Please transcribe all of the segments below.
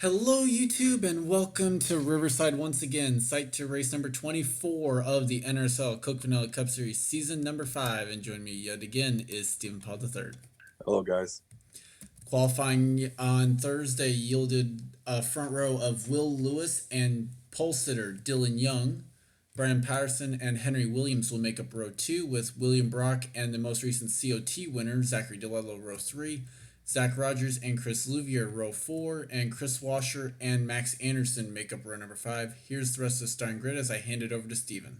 Hello, YouTube, and welcome to Riverside once again, site to race number 24 of the NRSL Coke Vanilla Cup Series, season number 5. And joining me yet again is Stephen Paul III. Hello, guys. Qualifying on Thursday yielded a front row of Will Lewis and pole sitter Dylan Young. Brandon Patterson and Henry Williams will make up row 2, with William Brock and the most recent COT winner, Zachary DeLello, row 3. Zach Rogers and Chris Louvier, row 4, and Chris Washer and Max Anderson make up row number 5. Here's the rest of the starting grid as I hand it over to Steven.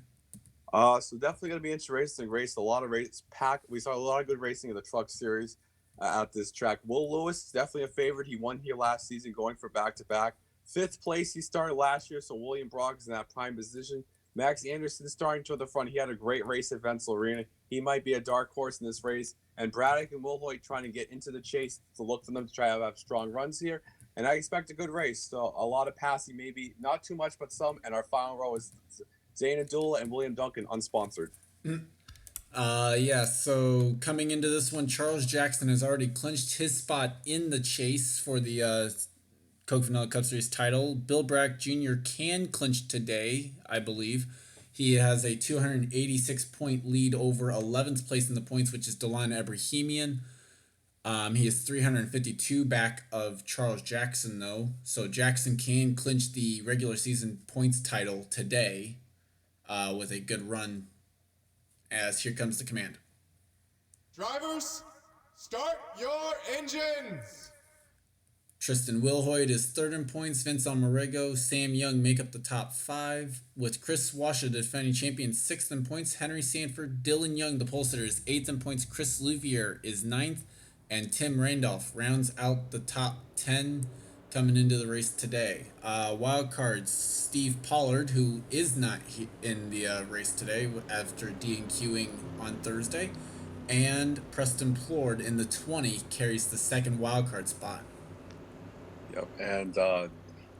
So definitely going to be interesting race. A lot of race pack. We saw a lot of good racing in the truck series at this track. Will Lewis is definitely a favorite. He won here last season, going for back-to-back. 5th place he started last year, so William Brock is in that prime position. Max Anderson starting to the front. He had a great race at Venzel Arena. He might be a dark horse in this race. And Braddock and Will Hoyt trying to get into the chase to look for them to try to have strong runs here. And I expect a good race. So a lot of passing, maybe not too much, but some. And our final row is Zane Abdullah and William Duncan, unsponsored. So coming into this one, Charles Jackson has already clinched his spot in the chase for the Coke Vanilla Cup Series title. Bill Bragg Jr. can clinch today, I believe. He has a 286-point lead over 11th place in the points, which is Delana Ebrahimian. He is 352 back of Charles Jackson, though. So Jackson can clinch the regular season points title today with a good run, as here comes the command. Drivers, start your engines! Tristan Wilhoit is third in points. Vince Almarego, Sam Young make up the top 5. With Chris Washer, the defending champion, 6th in points. Henry Sanford, Dylan Young, the pole sitter, is 8th in points. Chris Louvier is 9th. And Tim Randolph rounds out the top 10 coming into the race today. Wild cards, Steve Pollard, who is not in the race today after DNQing on Thursday. And Preston Plord in the 20 carries the second wild card spot. Yep, and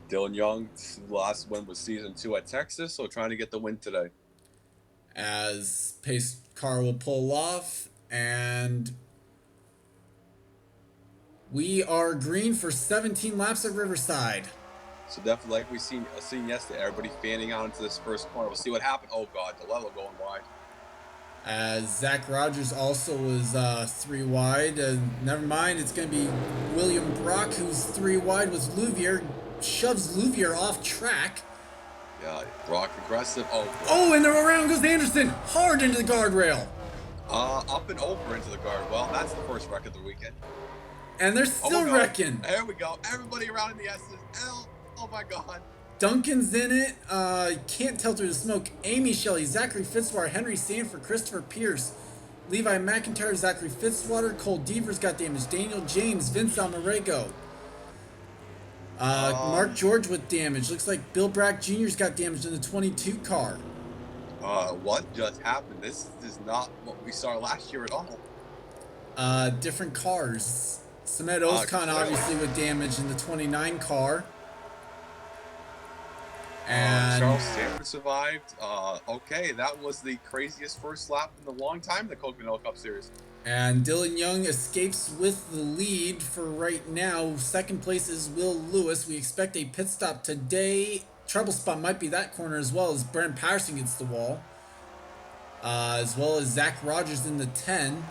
Dylan Young's last win was season 2 at Texas, so trying to get the win today. As pace car will pull off, and we are green for 17 laps at Riverside. So definitely, like we seen yesterday, everybody fanning out into this first corner. We'll see what happened. Oh God, DeLello going wide. As Zach Rogers also was 3 wide. Never mind, it's going to be William Brock, who's 3 wide with Louvier. Shoves Louvier off track. Yeah, Brock aggressive. Oh, and around goes Anderson, hard into the guardrail. Up and over into the guard. Well, that's the first wreck of the weekend. And they're still wrecking. There we go. Everybody around in the SSL. Oh my God. Duncan's in it. Can't tell through the smoke. Amy Shelley, Zachary Fitzwater, Henry Sanford, Christopher Pierce, Levi McIntyre, Zachary Fitzwater, Cole Devers got damaged. Daniel James, Vince Almarego. Mark George with damage. Looks like Bill Bragg Jr.'s got damaged in the 22 car. What just happened? This is not what we saw last year at all. Different cars. Samed Ozkan obviously with damage in the 29 car. And Charles Sanford survived. Okay, that was the craziest first lap in a long time in the Coke Vanilla Cup Series. And Dylan Young escapes with the lead for right now. Second place is Will Lewis. We expect a pit stop today. Trouble spot might be that corner as well as Brent Patterson gets the wall. As well as Zach Rogers in the 10.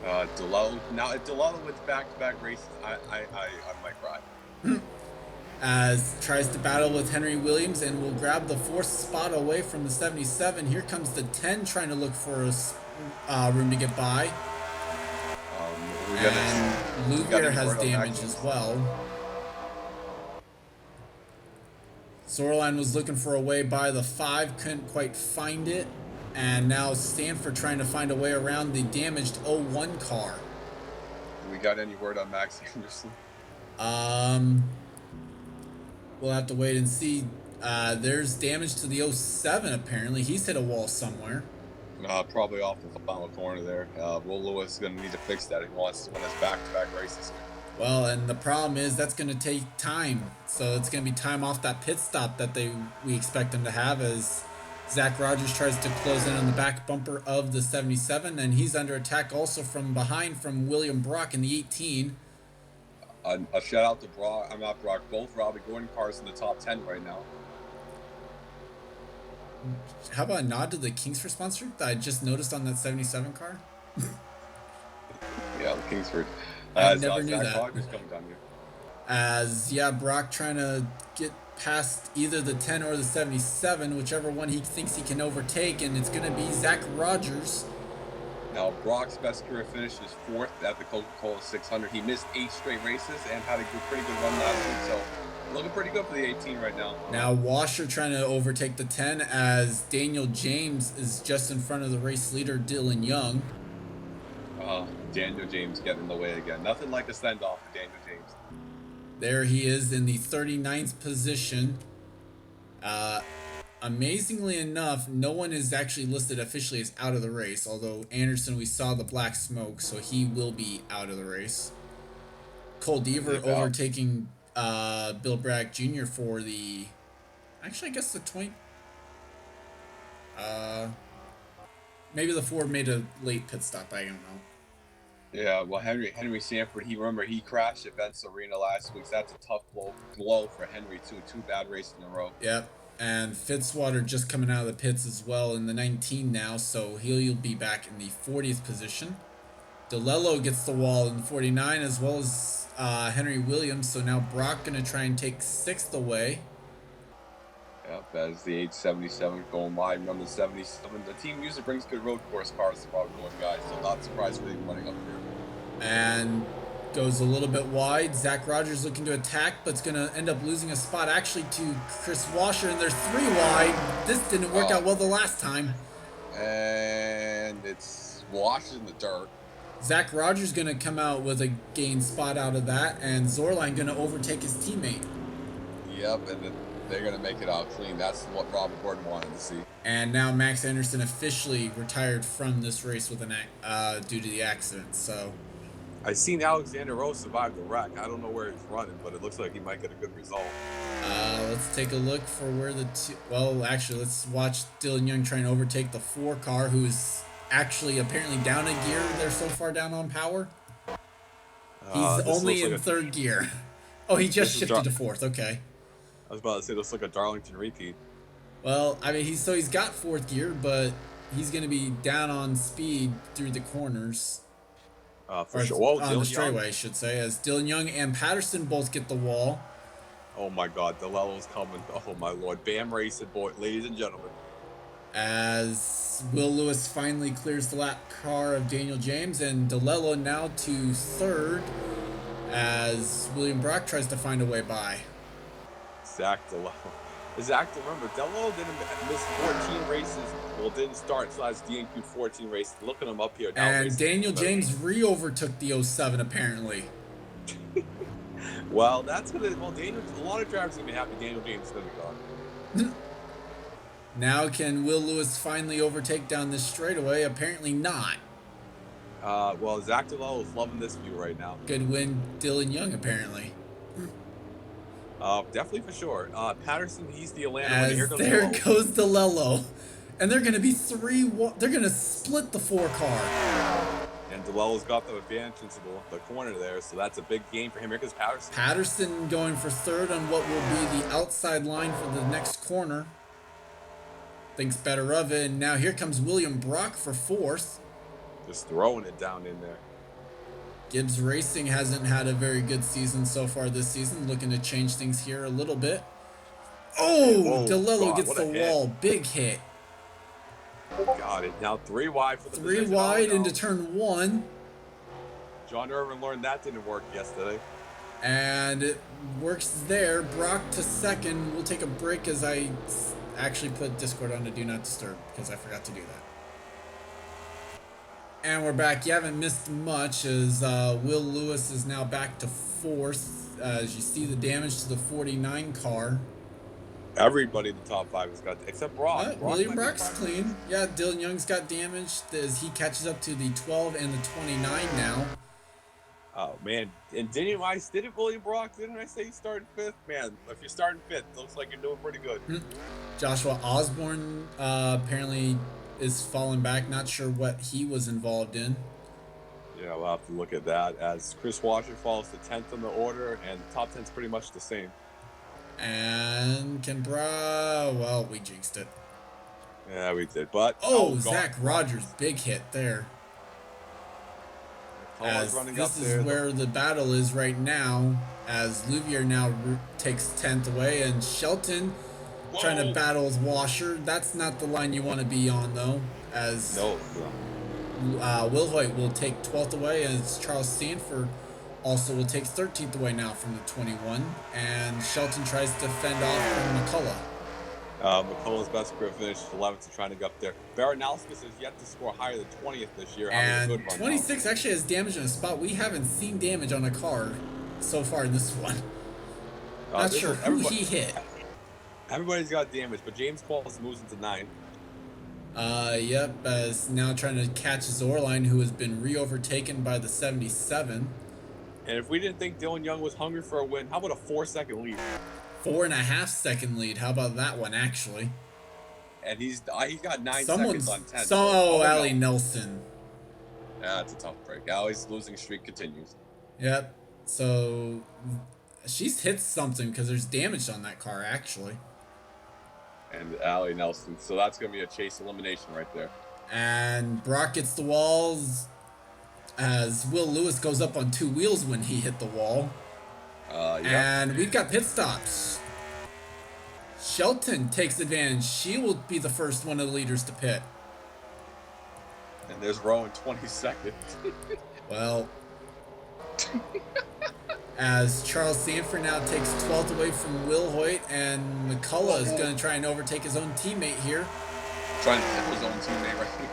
DeLello. Now, if DeLello wins back-to-back races, I might cry. As tries to battle with Henry Williams and will grab the 4th spot away from the 77. Here comes the 10 trying to look for a room to get by. And Louvier has damage as well. Zorline was looking for a way by the 5, couldn't quite find it. And now Stanford trying to find a way around the damaged 01 car. We got any word on Max Anderson? We'll have to wait and see. There's damage to the 07 apparently. He's hit a wall somewhere. Probably off the final corner there. Will Lewis is going to need to fix that if he wants to win his back-to-back races. Well, and the problem is that's going to take time. So it's going to be time off that pit stop that we expect them to have, as Zach Rogers tries to close in on the back bumper of the 77, and he's under attack also from behind from William Brock in the 18. A shout out to Brock. I'm not Brock. Both Robbie Gordon cars in the top 10 right now. How about a nod to the Kingsford sponsor that I just noticed on that 77 car? Yeah, the Kingsford. I never knew Zach that. Rogers coming down here. As, yeah, Brock trying to get past either the 10 or the 77, whichever one he thinks he can overtake, and it's going to be Zach Rogers. Now, Brock's best career finish is 4th at the Coca-Cola 600. He missed 8 straight races and had a pretty good run last week, so looking pretty good for the 18 right now. Now, Washer trying to overtake the 10 as Daniel James is just in front of the race leader, Dylan Young. Daniel James getting in the way again. Nothing like a send-off for Daniel James. There he is in the 39th position. Amazingly enough, no one is actually listed officially as out of the race, although Anderson, we saw the black smoke, so he will be out of the race. Cole Deaver overtaking Bill Bragg Jr. for the... Actually, I guess the 20... maybe the Ford made a late pit stop, I don't know. Yeah, well, Henry Sanford, he crashed at Vents Arena last week, so that's a tough blow for Henry, too. 2 bad races in a row. Yep. And Fitzwater just coming out of the pits as well in the 19 now, so he'll be back in the 40th position. DeLello gets the wall in the 49 as well as Henry Williams, so now Brock going to try and take 6th away. Yep, that is the 877 going by. Remember the 77. The team usually brings good road course cars to Bob Gordon guys, so not surprised with him running up here. And goes a little bit wide. Zach Rogers looking to attack, but it's going to end up losing a spot actually to Chris Washer, and they're 3 wide. This didn't work out well the last time. And it's Washer in the dirt. Zach Rogers going to come out with a gain spot out of that, and Zorline going to overtake his teammate. Yep, and they're going to make it out clean. That's what Robert Gordon wanted to see. And now Max Anderson officially retired from this race with an due to the accident, so... I seen Alexander Rose survive the wreck. I don't know where he's running, but it looks like he might get a good result. Let's take a look for where the two... Well, actually, let's watch Dylan Young try and overtake the 4 car, who's actually apparently down a gear. They're so far down on power. He's only in 3rd gear. Oh, he just shifted to 4th. Okay. I was about to say, this looks like a Darlington repeat. Well, I mean, he's got 4th gear, but he's going to be down on speed through the corners. For sure. Whoa, on the straightaway, I should say, as Dylan Young and Patterson both get the wall. Oh my God, DeLello's coming. Oh my Lord. Bam racing, boy, ladies and gentlemen. As Will Lewis finally clears the lap car of Daniel James, and DeLello now to 3rd as William Brock tries to find a way by. Zach DeLello. Remember, DeLello didn't miss 14 races. Well, didn't start / DNQ 14 races. Looking him up here now. And Daniel James re-overtook the 07 apparently. Well, that's gonna. Well, a lot of drivers are gonna be happy Daniel James is gonna be gone. Now can Will Lewis finally overtake down this straightaway? Apparently not. Well, Zach DeLello is loving this view right now. Good win, Dylan Young apparently. Definitely for sure. Patterson, he's the Atlanta winner. Here There goes DeLello. And they're going to be 3... They're going to split the 4 car. And DeLello's got the advantage into the corner there, so that's a big gain for him. Here goes Patterson. Patterson going for 3rd on what will be the outside line for the next corner. Thinks better of it. And now here comes William Brock for 4th. Just throwing it down in there. Gibbs Racing hasn't had a very good season so far this season. Looking to change things here a little bit. Oh, DeLello gets the wall. Big hit. Got it. Now 3 wide for the 3 wide into turn 1. John Irvin learned that didn't work yesterday. And it works there. Brock to 2nd. We'll take a break as I actually put Discord on to Do Not Disturb because I forgot to do that. And we're back. You haven't missed much as Will Lewis is now back to 4th. As you see the damage to the 49 car. Everybody in the top 5 has got, except Brock. William Brock's clean. Yeah, Dylan Young's got damaged as he catches up to the 12 and the 29 now. Oh, man. And didn't William Brock, didn't I say he started 5th? Man, if you're starting 5th, it looks like you're doing pretty good. Joshua Osborne apparently is falling back. Not sure what he was involved in. Yeah, I'll have to look at that as Chris Washer falls to 10th in the order, and the top 10's pretty much the same. And well, we jinxed it. Yeah, we did. But oh Zach Rogers, big hit there. As this is where the battle is right now, as Louvier now takes 10th away, and Shelton trying to battle with Washer. That's not the line you want to be on, though, as Wilhoit will take 12th away, as Charles Sanford also will take 13th away now from the 21, and Shelton tries to fend off from McCullough. McCullough's best career finish, 11th, trying to get up there. Baranowskis has yet to score higher than 20th this year. And 26 actually has damage in a spot we haven't seen damage on a car so far in this one. Not sure who he hit. Everybody's got damage, but James Qualls moves into 9th. Yep, as now trying to catch Zorline, who has been re-overtaken by the 77. And if we didn't think Dylan Young was hungry for a win, how about a 4-second lead? 4.5 second lead. How about that one, actually? And he's got 9 seconds on 10. Allie Nelson. Yeah, that's a tough break. Allie's losing streak continues. Yep. So she's hit something because there's damage on that car, actually. And Allie Nelson. So that's going to be a chase elimination right there. And Brock gets the walls as Will Lewis goes up on 2 wheels when he hit the wall. And we've got pit stops. Shelton takes advantage. She will be the first one of the leaders to pit. And there's Rowan 22nd. Well, as Charles Sanford now takes 12th away from Will Hoyt, and McCullough is going to try and overtake his own teammate here. Trying to hit his own teammate right here.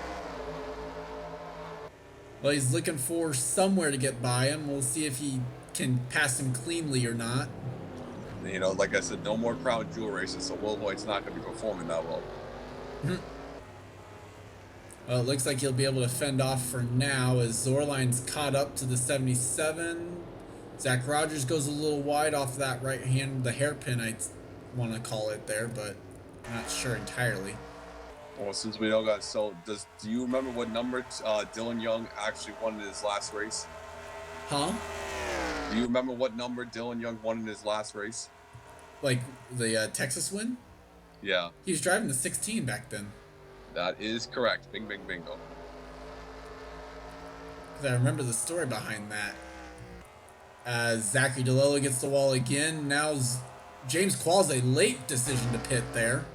Well, he's looking for somewhere to get by him. We'll see if he can pass him cleanly or not. You know, like I said, no more crown jewel races, so Will Hoyt's not going to be performing that well. Well, it looks like he'll be able to fend off for now as Zorline's caught up to the 77. Zach Rogers goes a little wide off that right hand, the hairpin I want to call it there, but I'm not sure entirely. Well, since we don't got do you remember what number Dylan Young actually won in his last race? Huh? Do you remember what number Dylan Young won in his last race? Like the Texas win? Yeah. He was driving the 16 back then. That is correct. Bing, bing, bingo. Because I remember the story behind that. Zachary DeLillo gets the wall again. Now James Qualls, a late decision to pit there.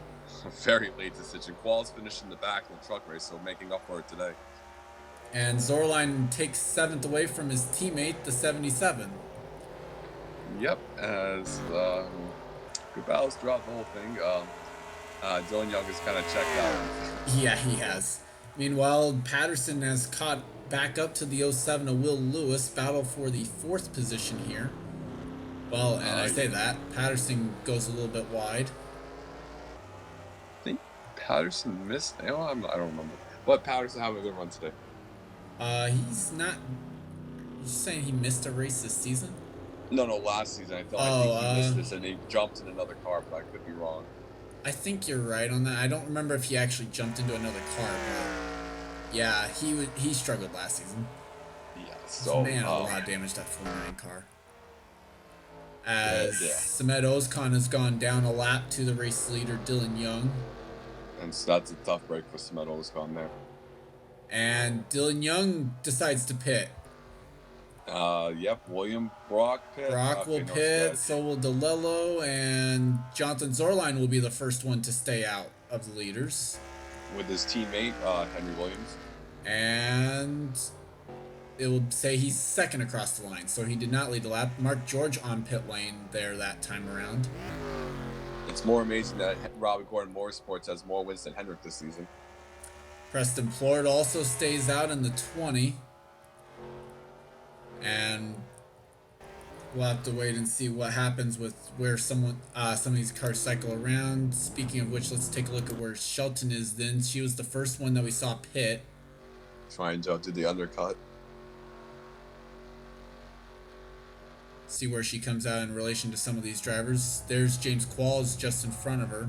A very late decision. Qualls finished in the back in the truck race, so making up for it today. And Zorline takes 7th away from his teammate, the 77. Yep, as good battles throughout the whole thing. Dylan Young has kind of checked out. Yeah, he has. Meanwhile, Patterson has caught back up to the 07 of Will Lewis. Battle for the 4th position here. Well, and I say that. Patterson goes a little bit wide. I think Patterson missed. I don't remember. But Patterson having a good run today. He's not. You're saying he missed a race this season? No, last season. I think he missed this and he jumped in another car, but I could be wrong. I think you're right on that. I don't remember if he actually jumped into another car, but yeah, he struggled last season. Yeah, so man, a lot of damage that 49 car. As Samed Ozkan has gone down a lap to the race leader Dylan Young. And so that's a tough break for Samed Ozkan there. And Dylan Young decides to pit. Yep, William Brock pit. Brock will pit, so will DeLillo, and Jonathan Zorline will be the first one to stay out of the leaders. With his teammate, Henry Williams. And it will say he's second across the line, so he did not lead the lap. Mark George on pit lane there that time around. It's more amazing that Robert Gordon Motorsports has more wins than Hendrick this season. Preston Florida also stays out in the 20. And we'll have to wait and see what happens with where some of these cars cycle around. Speaking of which, let's take a look at where Shelton is then. She was the first one that we saw pit. Trying to do the undercut. See where she comes out in relation to some of these drivers. There's James Qualls just in front of her.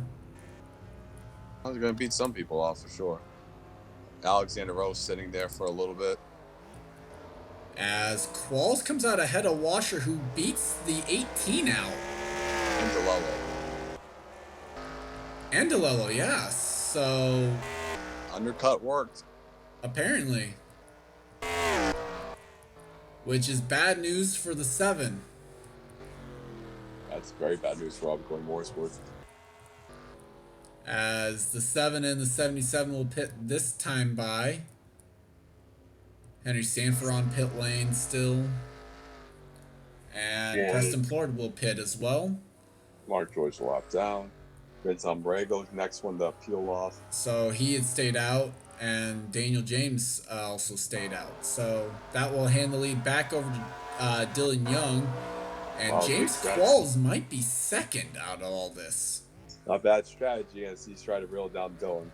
I was going to beat some people off for sure. Alexander Rose sitting there for a little bit. As Qualls comes out ahead of Washer, who beats the 18 out. And DeLello. And DeLello, yeah. So Undercut worked. apparently. Which is bad news for the 7. That's very bad news for Rob going Motorsports. As the 7 and the 77 will pit this time by. Henry Sanford on pit lane still. And Preston Plord will pit as well. Mark George lap down. Vince Umbrago's next one to peel off. So he had stayed out, and Daniel James also stayed out. So that will hand the lead back over to Dylan Young. And James Qualls might be second out of all this. Not bad strategy as he's trying to reel down Dylan.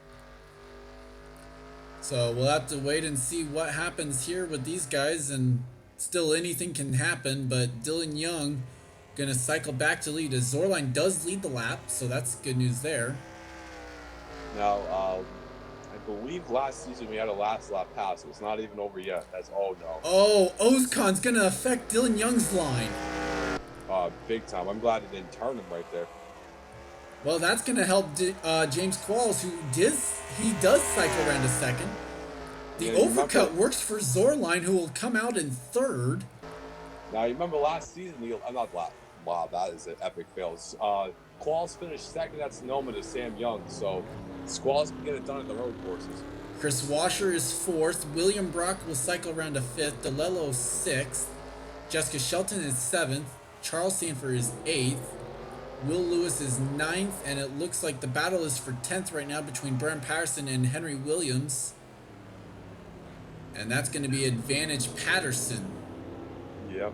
So we'll have to wait and see what happens here with these guys, and still anything can happen, but Dylan Young gonna cycle back to lead as Zorline does lead the lap, so that's good news there. Now, I believe last season we had a last lap pass. It's not even over yet. That's all no. Oh, Ozcon's gonna affect Dylan Young's line. Big time. I'm glad it didn't turn him right there. Well, that's gonna help James Qualls, who does cycle around a second. The overcut works for Zorline, who will come out in third. Now, you remember last season, wow, that is an epic fail. Qualls finished second at Sonoma to Sam Young, so Squalls can get it done at the road courses. Chris Washer is fourth. William Brock will cycle around to fifth. DeLello sixth. Jessica Shelton is seventh. Charles Sanford is eighth. Will Lewis is ninth, and it looks like the battle is for 10th right now between Brent Patterson and Henry Williams. And that's going to be advantage Patterson. Yep.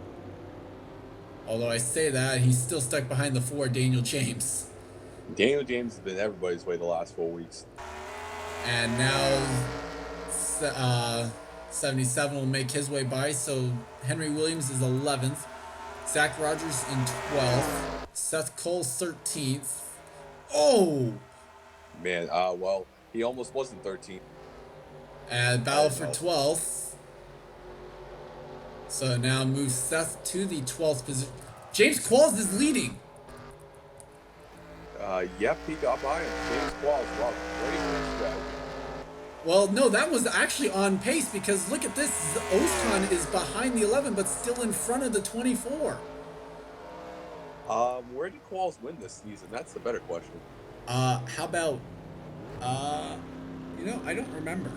Although I say that, he's still stuck behind the 4, Daniel James. Daniel James has been everybody's way the last 4 weeks. And now 77 will make his way by, so Henry Williams is 11th. Zach Rogers in 12th. Seth Cole 13th. Oh! Man, well, he almost wasn't 13th. And battle for 12th. So now moves Seth to the 12th position. James Qualls is leading. Yep, he got by him. James Qualls, wow, great strategy. Well, no, that was actually on pace because look at this. Ozcon is behind the 11, but still in front of the 24. Where did Qualls win this season? That's the better question. How about, I don't remember.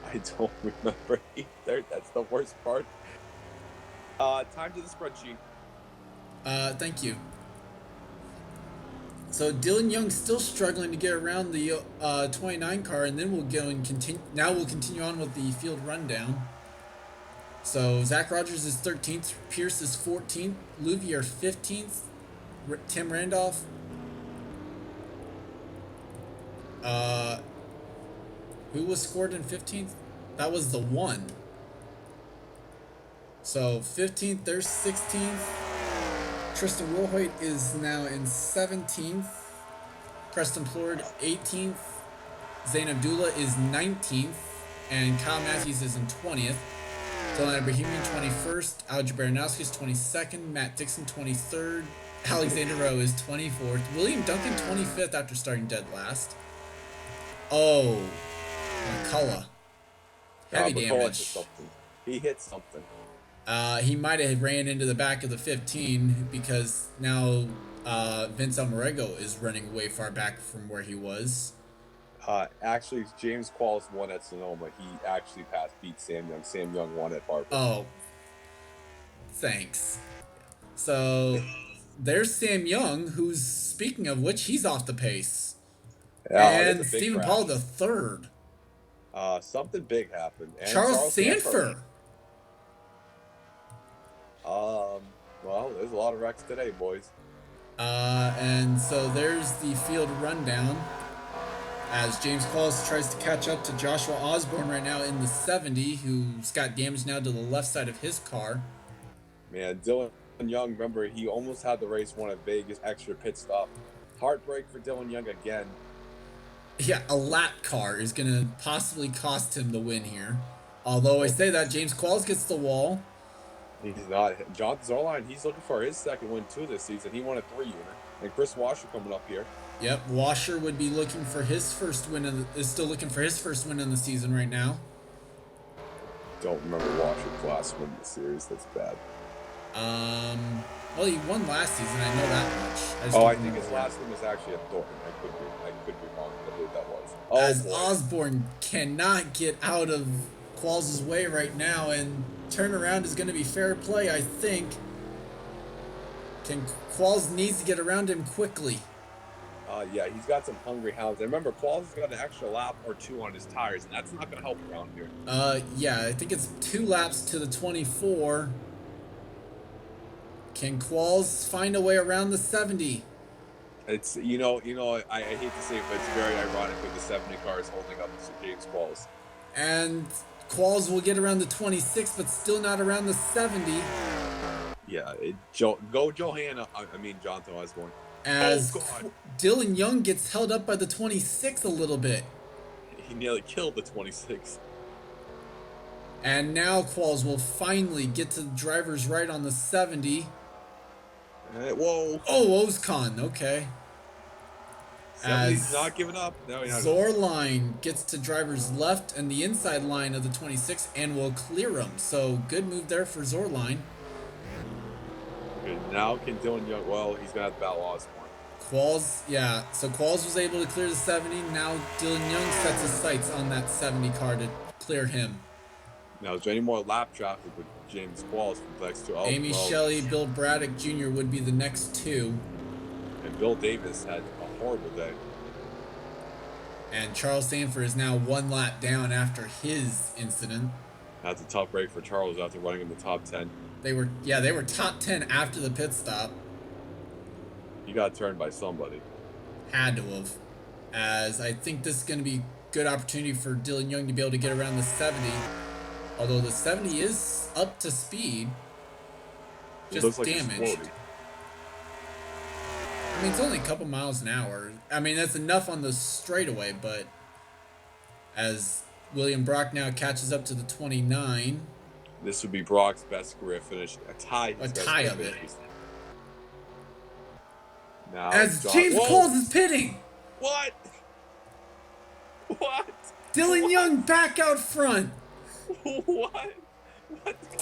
I don't remember either. That's the worst part. Time to the spreadsheet. Thank you. So Dylan Young's still struggling to get around the 29 car, and then we'll go and continue. Now we'll continue on with the field rundown. So Zach Rogers is 13th, Pierce is 14th, Louvier 15th, Tim Randolph. Who was scored in 15th? That was the 1. So 15th, there's 16th. Tristan Wilhoit is now in 17th. Preston Plord 18th. Zayn Abdullah is 19th. And Kyle Matthews is in 20th. Dylan Abrahamian 21st. Algie Baranowski is 22nd. Matt Dixon 23rd. Alexander Rowe is 24th. William Duncan 25th after starting dead last. Oh, McCullough. Heavy damage. He hit something. He might have ran into the back of the 15 because now Vince Almarego is running way far back from where he was. Actually, James Qualls won at Sonoma. He actually beat Sam Young. Sam Young won at Harper. Oh, thanks. So there's Sam Young, who's, speaking of which, he's off the pace. And Stephen Paul the third. Something big happened. And Charles Sanford. Well, there's a lot of wrecks today, boys. And so there's the field rundown as James Qualls tries to catch up to Joshua Osborne right now in the 70, who's got damage now to the left side of his car. Man, Dylan Young, remember, he almost had the race won at Vegas, extra pit stop. Heartbreak for Dylan Young again. Yeah, a lap car is going to possibly cost him the win here. Although I say that, James Qualls gets the wall. He's not. John Zorline, he's looking for his second win too this season. He won a 3-unit. And Chris Washer coming up here. Yep, Washer would be looking for his first win. Is still looking for his first win in the season right now. Don't remember Washer's last win in the series. That's bad. Well, he won last season. I know that much. I think his last one was actually at Thornton. I could be wrong. I believe that was. As boy. Osborne cannot get out of Qualls' way right now, and turnaround is going to be fair play, I think. Qualls needs to get around him quickly. Yeah, he's got some hungry hounds. And remember, Qualls has got an extra lap or 2 on his tires, and that's not going to help around here. Yeah, I think it's 2 laps to the 24. Can Qualls find a way around the 70? It's I hate to say it, but it's very ironic that the 70 car is holding up to James Qualls. And Qualls will get around the 26, but still not around the 70. Yeah, Jonathan Osborne. As Dylan Young gets held up by the 26 a little bit. He nearly killed the 26. And now Qualls will finally get to the driver's right on the 70. Whoa. Oh, Ozcon, okay. 70's not giving up. No, Zorline gets to driver's left and the inside line of the 26 and will clear him. So good move there for Zorline. Okay, now can Dylan Young, well, he's going to have to battle Osborne. So Qualls was able to clear the 70. Now Dylan Young sets his sights on that 70 car to clear him. Now, is there any more lap traffic with James Qualls from the next two? Amy Shelley, Bill Braddock Jr. would be the next 2. And Bill Davis had a horrible day. And Charles Sanford is now 1 lap down after his incident. That's a tough break for Charles after running in the top 10. They were top 10 after the pit stop. He got turned by somebody. Had to have. As I think this is going to be a good opportunity for Dylan Young to be able to get around the 70. Although the 70 is up to speed. Just like damaged. I mean, it's only a couple miles an hour. I mean, that's enough on the straightaway, but as William Brock now catches up to the 29. This would be Brock's best career finish. A tie of it. Now, as James Qualls is pitting. What? Dylan Young back out front. What?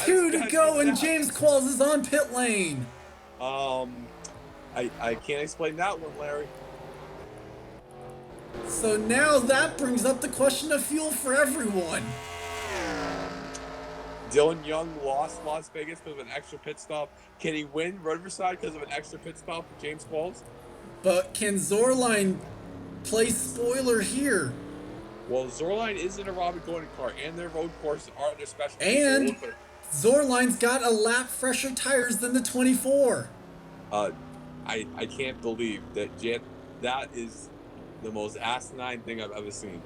2 to go, and James Qualls is on pit lane. I can't explain that one, Larry. So now that brings up the question of fuel for everyone. Dylan Young lost Las Vegas because of an extra pit stop. Can he win Riverside because of an extra pit stop with James Qualls? But can Zorline play spoiler here? Well, Zorline is in a Robert Gordon car, and their road courses are their special. And Zorline's got a lap fresher tires than the 24. I can't believe that that is the most asinine thing I've ever seen.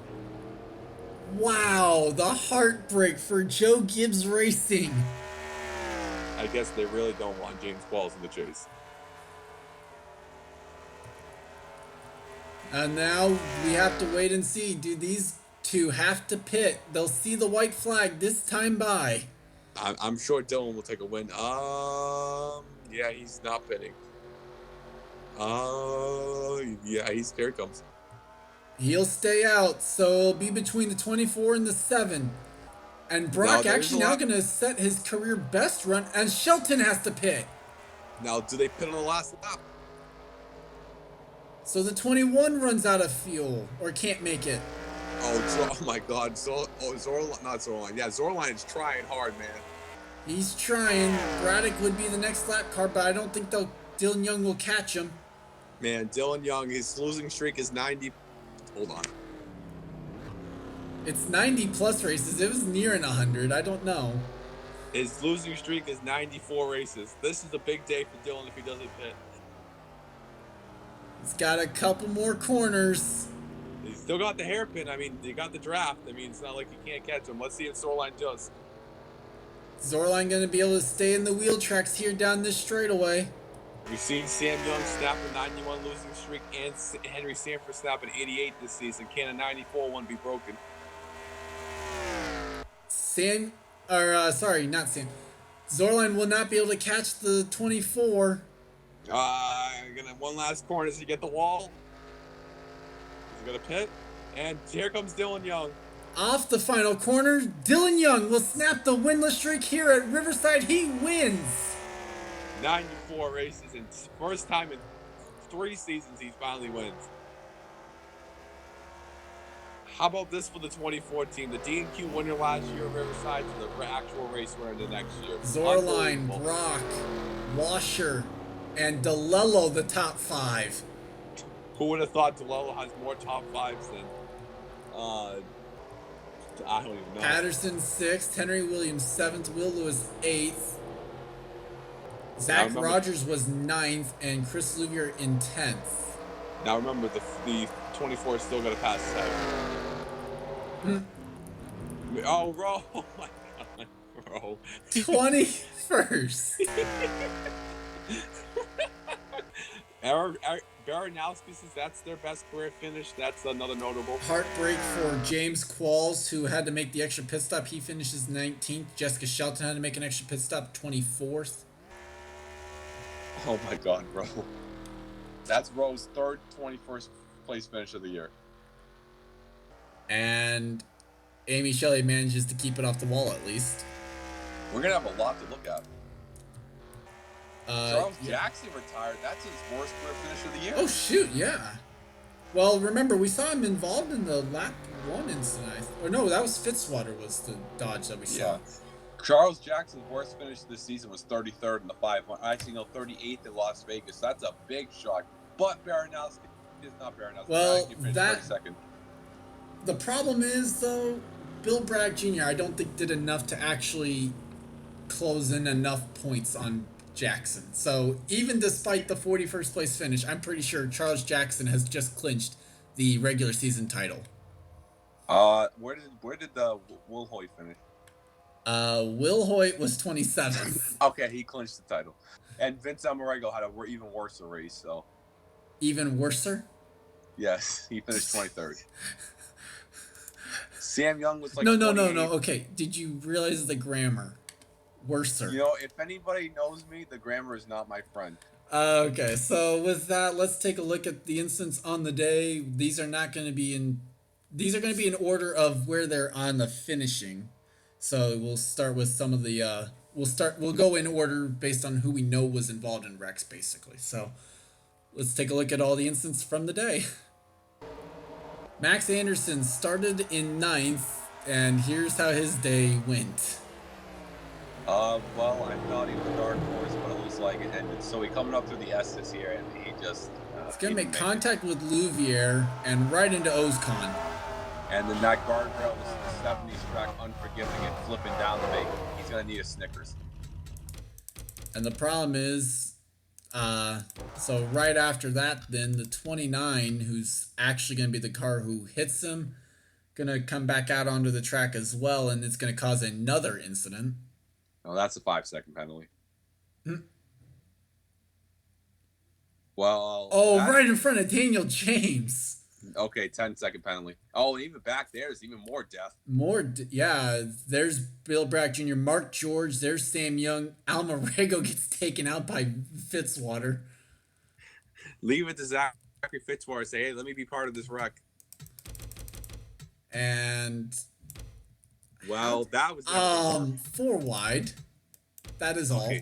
Wow, the heartbreak for Joe Gibbs Racing. I guess they really don't want James Qualls in the chase. And now we have to wait and see. Do these 2 have to pit? They'll see the white flag this time by. I'm sure Dylan will take a win. Yeah, he's not pitting. Yeah, here it comes. He'll stay out, so it'll be between the 24 and the 7. And Brock actually now going to set his career best run, and Shelton has to pit. Now, do they pit on the last lap? So the 21 runs out of fuel, or can't make it. Oh my God. Zorline, not Zorline. Yeah, Zorline is trying hard, man. He's trying. Braddock would be the next lap car, but I don't think Dylan Young will catch him. Man, Dylan Young, his losing streak is 90. Hold on. It's 90 plus races. It was nearing 100. I don't know. His losing streak is 94 races. This is a big day for Dylan if he doesn't pit. He's got a couple more corners. He's still got the hairpin. I mean, he got the draft. I mean, it's not like you can't catch him. Let's see if Zorline does. Zorline going to be able to stay in the wheel tracks here down this straightaway. We've seen Sam Young snap a 91 losing streak and Henry Sanford snap an 88 this season. Can a 94 one be broken? Sam, or sorry, not Sam. Zorline will not be able to catch the 24. Gonna one last corner. Does he get the wall? Is he gonna pit? And here comes Dylan Young. Off the final corner, Dylan Young will snap the winless streak here at Riverside. He wins. 94 races and first time in 3 seasons he finally wins. How about this for the 2014? The D&Q winner last year, Riverside, to the actual race winner the next year. Zorline, Brock, Washer, and DeLello the top 5. Who would have thought DeLello has more top 5s than I don't even know. Patterson 6th, Henry Williams 7th, Will Lewis 8th. Zach Rogers was 9th, and Chris Louvier in 10th. Now remember, the 24 is still going to pass 7. Oh, bro. Oh, my God. Bro. 21st. Baranowski says that's their best career finish. That's another notable. Heartbreak for James Qualls, who had to make the extra pit stop. He finishes 19th. Jessica Shelton had to make an extra pit stop, 24th. Oh my God, bro. That's Rowe's third 21st place finish of the year. And Amy Shelley manages to keep it off the wall at least. We're going to have a lot to look at. Charles Jackson retired. That's his worst career finish of the year. Oh, shoot, yeah. Well, remember, we saw him involved in the lap 1 incident. Or no, that was Fitzwater was the dodge that we saw. Yeah. Charles Jackson's worst finish this season was 33rd in the 500. Actually, no, 38th in Las Vegas. That's a big shock. But Baranowski is not Baranowski. Well, that 32nd. The problem is, though, Bill Bragg Jr., I don't think did enough to actually close in enough points on Jackson. So even despite the 41st place finish, I'm pretty sure Charles Jackson has just clinched the regular season title. Where did the Will Hoyt finish? Will Hoyt was 27th. Okay, he clinched the title. And Vince Amarego had a even worse race, so. Even worser? Yes, he finished 23rd. Sam Young was like No. Okay, did you realize the grammar? Worser. You know, if anybody knows me, the grammar is not my friend. Okay, so with that, let's take a look at the instance on the day. These are going to be in order of where they're on the finishing. So we'll start with some of the we'll go in order based on who we know was involved in wrecks, basically. So let's take a look at all the instances from the day. Max Anderson started in 9th, and here's how his day went. Well, I thought he was a dark horse, but it looks like it ended. So he coming up through the S's here, and he just... He's going to make contact with Louvier and right into Ozcon. And then that guardrail, the 70s track, unforgiving and flipping down the big. He's going to need a Snickers. And the problem is, so right after that, then the 29, who's actually going to be the car who hits him, going to come back out onto the track as well, and it's going to cause another incident. Oh, that's a 5-second penalty. Well... Oh, right in front of Daniel James. Okay, 10-second penalty. Oh, and even back there's even more death. Yeah. There's Bill Bragg Jr., Mark George. There's Sam Young. Almarego gets taken out by Fitzwater. Leave it to Zachary Fitzwater. Say, hey, let me be part of this wreck. And... Well, that was... 4 wide. That is all.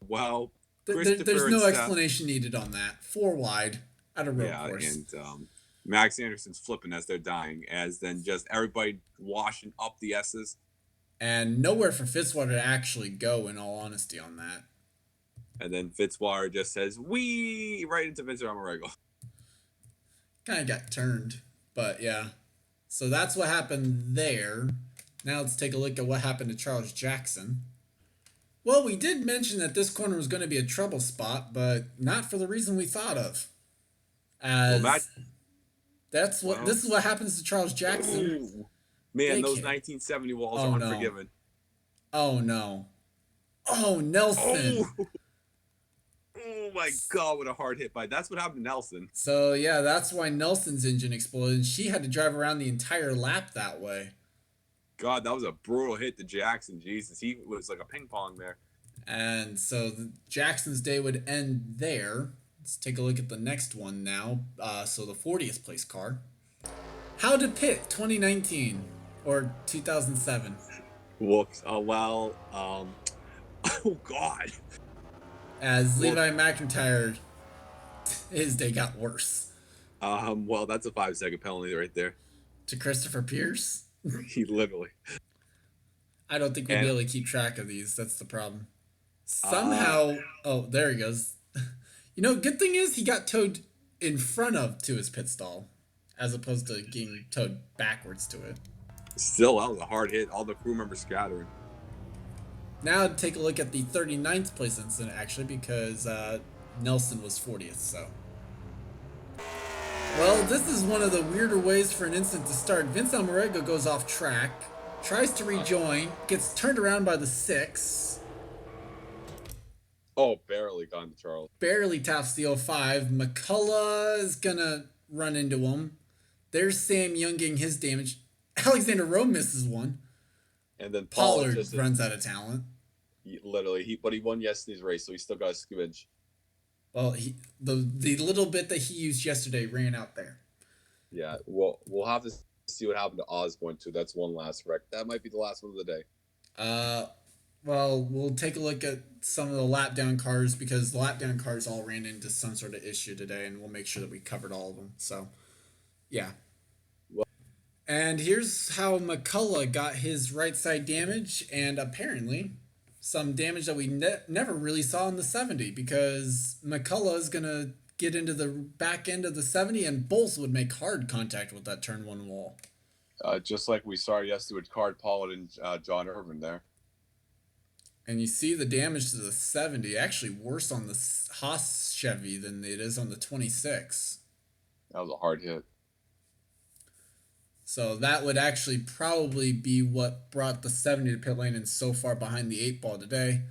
Well, there's no explanation needed on that. 4 wide at a road course. And Max Anderson's flipping as they're dying, as then just everybody washing up the S's. And nowhere for Fitzwater to actually go, in all honesty, on that. And then Fitzwater just says, wee, right into Vince Amarego. Kind of got turned, but yeah. So that's what happened there. Now let's take a look at what happened to Charles Jackson. Well, we did mention that this corner was going to be a trouble spot, but not for the reason we thought of. As this is what happens to Charles Jackson. Ooh, man, those 1970 walls are unforgiving. Oh no. Oh, Nelson. Oh my God, what a hard hit by. That's what happened to Nelson. So yeah, that's why Nelson's engine exploded. She had to drive around the entire lap that way. God, that was a brutal hit to Jackson. Jesus, he was like a ping pong there. And so Jackson's day would end there. Let's take a look at the next one now. So the 40th place car. How did Pitt 2019 or 2007? Whoops. Oh God. As Well, Levi McIntyre, his day got worse. well, that's a 5-second penalty right there. To Christopher Pierce? He literally. I don't think we'd be And able to keep track of these. That's the problem. uh, Somehow, oh, there he goes. Good thing is he got towed in front of to his pit stall, as opposed to getting towed backwards to it. still, that was a hard hit. All the crew members scattering. Now take a look at the 39th place incident, actually, because Nelson was 40th. So, well, this is one of the weirder ways for an incident to start. Vince Almarego goes off track, tries to rejoin, gets turned around by the 6. Oh, barely gone to Charles. Barely taps the 05. McCullough is gonna run into him. There's Sam Young getting his damage. Alexander Rowe misses one. And then Pollard runs out of talent. But he won yesterday's race, so he still got a scrimmage. Well, the little bit that he used yesterday ran out there. Yeah, we'll have to see what happened to Osborne too. That's one last wreck. That might be the last one of the day. Well, we'll take a look at some of the lap down cars because the lap down cars all ran into some sort of issue today, and we'll make sure that we covered all of them. So, yeah. Well, and here's how McCullough got his right side damage, and apparently some damage that we never really saw in the 70 because McCullough is going to get into the back end of the 70 and both would make hard contact with that turn one wall. Just like we saw yesterday with Card Pollard and John Irvin there. And you see the damage to the 70 actually worse on the Haas Chevy than it is on the 26. That was a hard hit. So that would actually probably be what brought the 70 to pit lane and so far behind the 8 ball today.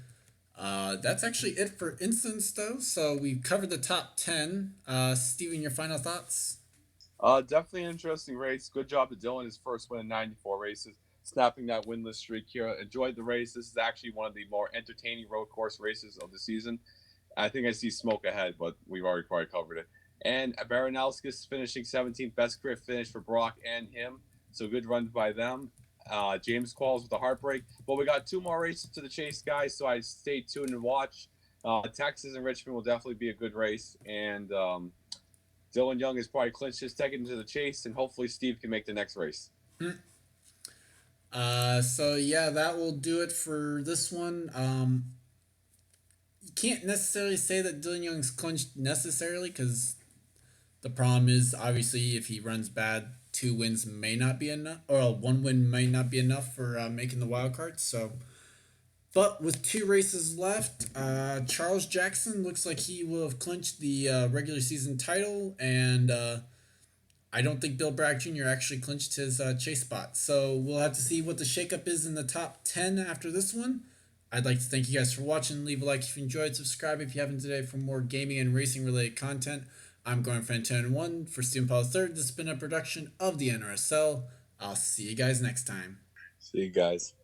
That's actually it for instance, though. So we've covered the top 10. Steven, your final thoughts? Definitely an interesting race. Good job to Dylan, his first win in 94 races. Snapping that winless streak here. Enjoyed the race. This is actually one of the more entertaining road course races of the season. I think I see smoke ahead, but we've already probably covered it. And Baranowskis finishing 17th, best career finish for Brock and him. So good run by them. James Qualls with a heartbreak. But we got 2 more races to the chase, guys, so I stay tuned and watch. Texas and Richmond will definitely be a good race. And Dylan Young has probably clinched his ticket into the chase, and hopefully Steve can make the next race. So yeah, that will do it for this one. You can't necessarily say that Dylan Young's clinched necessarily because the problem is obviously if he runs bad, 2 wins may not be enough, or 1 win may not be enough for making the wild card. So, but with 2 races left, Charles Jackson looks like he will have clinched the regular season title, and I don't think Bill Bragg Jr. actually clinched his chase spot. So we'll have to see what the shakeup is in the top 10 after this one. I'd like to thank you guys for watching. Leave a like if you enjoyed. Subscribe if you haven't today for more gaming and racing related content. I'm Gordon Fantone 1 for Steven Paul III. This has been a production of the NRSL. I'll see you guys next time. See you guys.